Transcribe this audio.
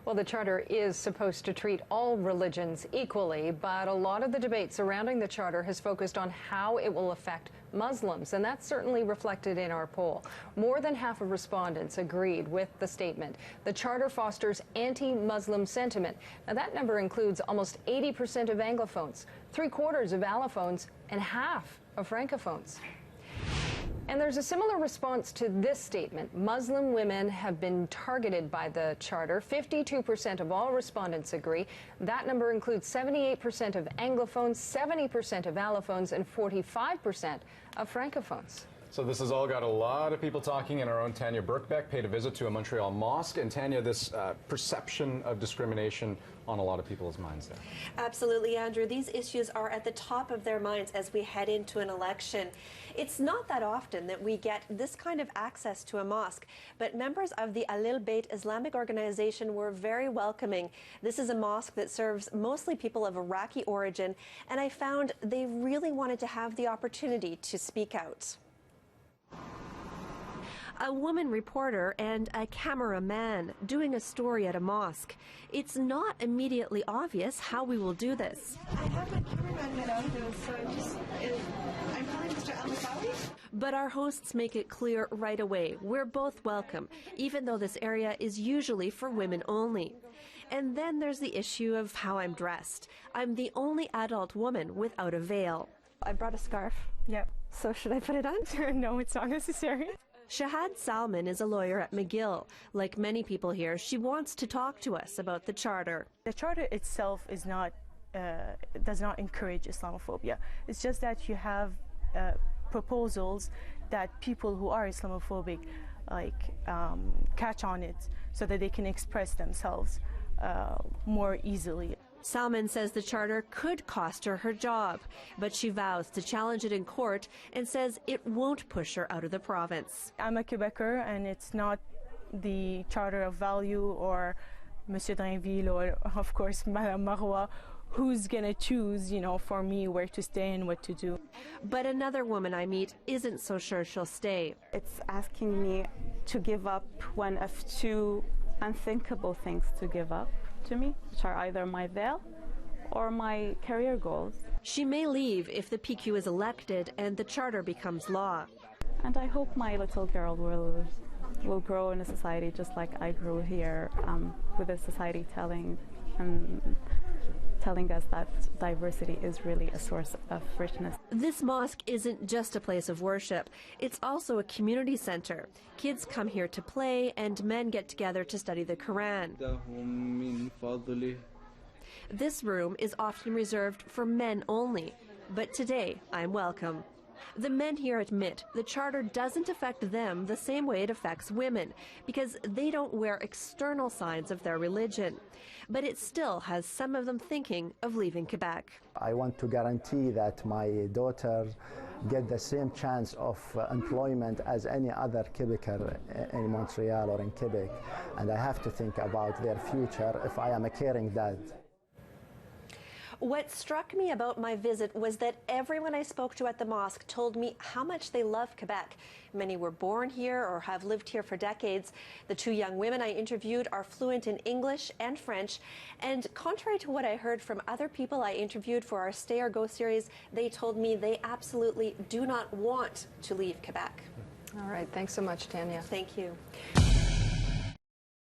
Well, the charter is supposed to treat all religions equally, but a lot of the debate surrounding the charter has focused on how it will affect Muslims, and that's certainly reflected in our poll. More than half of respondents agreed with the statement. The charter fosters anti-Muslim sentiment. Now, that number includes almost 80% of Anglophones, 3/4 of Allophones, and half of Francophones. And there's a similar response to this statement. Muslim women have been targeted by the charter. 52% of all respondents agree. That number includes 78% of Anglophones, 70% of Allophones, and 45% of Francophones. So this has all got a lot of people talking, and our own Tanya Birkbeck paid a visit to a Montreal mosque. And Tanya, this perception of discrimination on a lot of people's minds there. Absolutely, Andrew. These issues are at the top of their minds as we head into an election. It's not that often that we get this kind of access to a mosque, but members of the Ahlillbait Islamic organization were very welcoming. This is a mosque that serves mostly people of Iraqi origin, and I found they really wanted to have the opportunity to speak out. A woman reporter and a cameraman doing a story at a mosque. It's not immediately obvious how we will do this. I have my cameraman head on this, so I'm calling Mr. El-Mousawi. But our hosts make it clear right away, we're both welcome, even though this area is usually for women only. And then there's the issue of how I'm dressed. I'm the only adult woman without a veil. I brought a scarf. Yep. So should I put it on? No, it's not necessary. Shahad Salman is a lawyer at McGill. Like many people here, she wants to talk to us about the charter. The charter itself is not, does not encourage Islamophobia. It's just that you have proposals that people who are Islamophobic catch on it so that they can express themselves more easily. Salman says the charter could cost her her job, but she vows to challenge it in court and says it won't push her out of the province. I'm a Quebecer, and it's not the Charter of Value or Monsieur Drainville or, of course, Madame Marois who's going to choose, for me where to stay and what to do. But another woman I meet isn't so sure she'll stay. It's asking me to give up one of two unthinkable things to give up to me, which are either my veil or my career goals. She may leave if the PQ is elected and the charter becomes law. And I hope my little girl will grow in a society just like I grew here, with a society telling us that diversity is really a source of richness. This mosque isn't just a place of worship. It's also a community center. Kids come here to play and men get together to study the Quran. This room is often reserved for men only, but today I'm welcome. The men here admit the charter doesn't affect them the same way it affects women, because they don't wear external signs of their religion. But it still has some of them thinking of leaving Quebec. I want to guarantee that my daughter get the same chance of employment as any other Quebecer in Montreal or in Quebec. And I have to think about their future if I am a caring dad. What struck me about my visit was that everyone I spoke to at the mosque told me how much they love Quebec. Many were born here or have lived here for decades. The two young women I interviewed are fluent in English and French, and contrary to what I heard from other people I interviewed for our Stay or Go series, they told me they absolutely do not want to leave Quebec. All right, thanks so much, Tanya. Thank you.